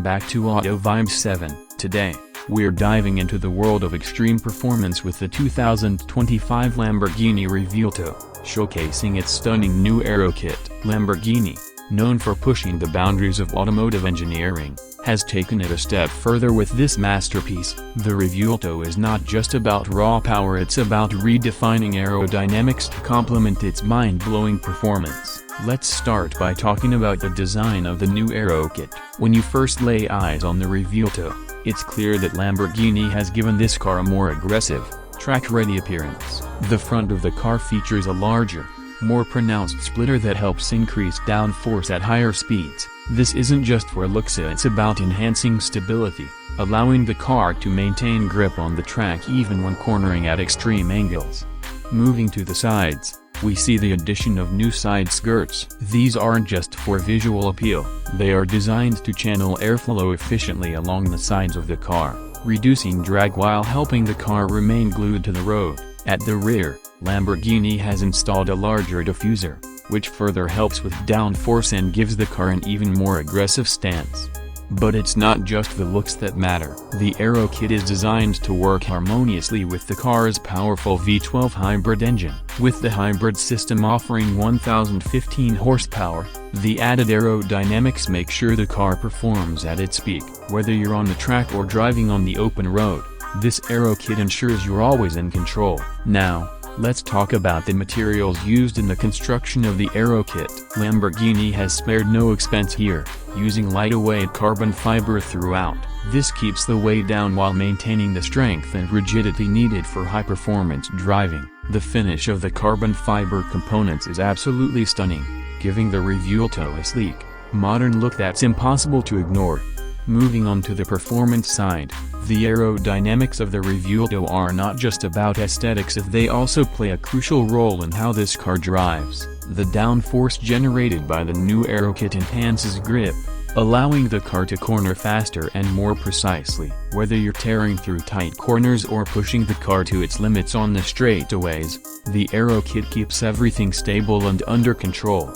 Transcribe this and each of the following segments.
back to Auto Vibes 7. Today, we're diving into the world of extreme performance with the 2025 Lamborghini Revuelto, showcasing its stunning new Aero Kit. Lamborghini, known for pushing the boundaries of automotive engineering, has taken it a step further with this masterpiece. The Revuelto is not just about raw power, it's about redefining aerodynamics to complement its mind-blowing performance. Let's start by talking about the design of the new Aero Kit. When you first lay eyes on the Revuelto, it's clear that Lamborghini has given this car a more aggressive, track-ready appearance. The front of the car features a larger, more pronounced splitter that helps increase downforce at higher speeds. This isn't just for looks, it's about enhancing stability, allowing the car to maintain grip on the track even when cornering at extreme angles. Moving to the sides, we see the addition of new side skirts. These aren't just for visual appeal, they are designed to channel airflow efficiently along the sides of the car, reducing drag while helping the car remain glued to the road. At the rear, Lamborghini has installed a larger diffuser, which further helps with downforce and gives the car an even more aggressive stance. But it's not just the looks that matter. The Aero Kit is designed to work harmoniously with the car's powerful V12 hybrid engine. With the hybrid system offering 1015 horsepower, the added aerodynamics make sure the car performs at its peak. Whether you're on the track or driving on the open road, this Aero Kit ensures you're always in control. Now, let's talk about the materials used in the construction of the Aero Kit. Lamborghini has spared no expense here, using lightweight carbon fiber throughout. This keeps the weight down while maintaining the strength and rigidity needed for high-performance driving. The finish of the carbon fiber components is absolutely stunning, giving the Revuelto a sleek, modern look that's impossible to ignore. Moving on to the performance side, the aerodynamics of the Revuelto are not just about aesthetics, they also play a crucial role in how this car drives. The downforce generated by the new Aero Kit enhances grip, allowing the car to corner faster and more precisely. Whether you're tearing through tight corners or pushing the car to its limits on the straightaways, the Aero Kit keeps everything stable and under control.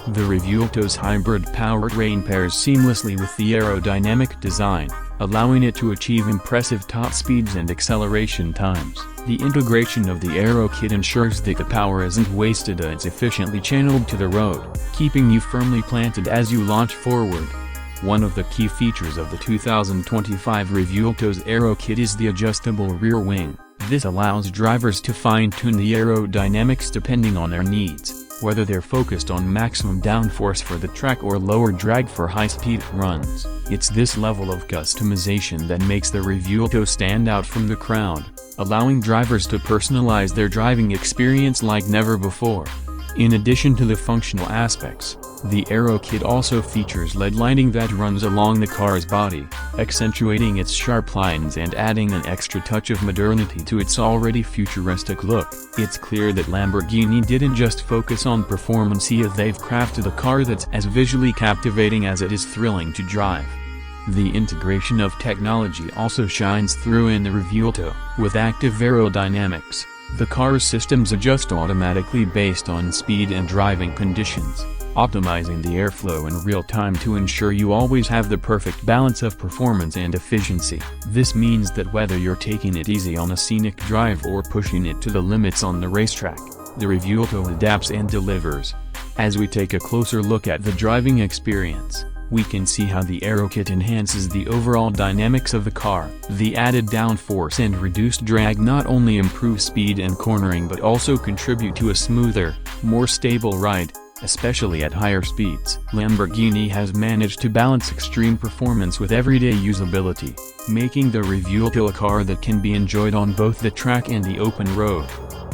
The Revuelto's hybrid powertrain pairs seamlessly with the aerodynamic design, allowing it to achieve impressive top speeds and acceleration times. The integration of the Aero Kit ensures that the power isn't wasted, it's efficiently channeled to the road, keeping you firmly planted as you launch forward. One of the key features of the 2025 Revuelto's Aero Kit is the adjustable rear wing. This allows drivers to fine-tune the aerodynamics depending on their needs, whether they're focused on maximum downforce for the track or lower drag for high-speed runs. It's this level of customization that makes the Revuelto stand out from the crowd, allowing drivers to personalize their driving experience like never before. In addition to the functional aspects, the Aero Kit also features LED lighting that runs along the car's body, accentuating its sharp lines and adding an extra touch of modernity to its already futuristic look. It's clear that Lamborghini didn't just focus on performance here, they've crafted a car that's as visually captivating as it is thrilling to drive. The integration of technology also shines through in the Revuelto. With active aerodynamics, the car's systems adjust automatically based on speed and driving conditions, optimizing the airflow in real time to ensure you always have the perfect balance of performance and efficiency. This means that whether you're taking it easy on a scenic drive or pushing it to the limits on the racetrack, the Revuelto adapts and delivers. As we take a closer look at the driving experience, we can see how the Aero Kit enhances the overall dynamics of the car. The added downforce and reduced drag not only improve speed and cornering but also contribute to a smoother, more stable ride, especially at higher speeds. Lamborghini has managed to balance extreme performance with everyday usability, making the Revuelto a car that can be enjoyed on both the track and the open road.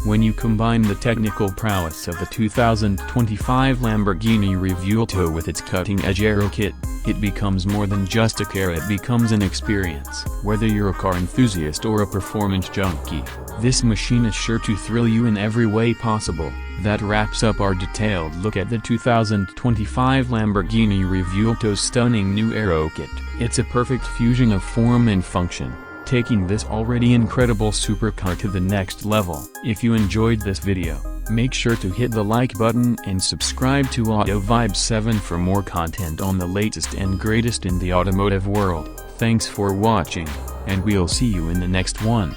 When you combine the technical prowess of the 2025 Lamborghini Revuelto with its cutting-edge Aero Kit, it becomes more than just a car, it becomes an experience. Whether you're a car enthusiast or a performance junkie, this machine is sure to thrill you in every way possible. That wraps up our detailed look at the 2025 Lamborghini Revuelto's stunning new Aero Kit. It's a perfect fusion of form and function, taking this already incredible supercar to the next level. If you enjoyed this video, Make sure to hit the like button and subscribe to Auto Vibe 7 for more content on the latest and greatest in the automotive world. Thanks for watching, and we'll see you in the next one.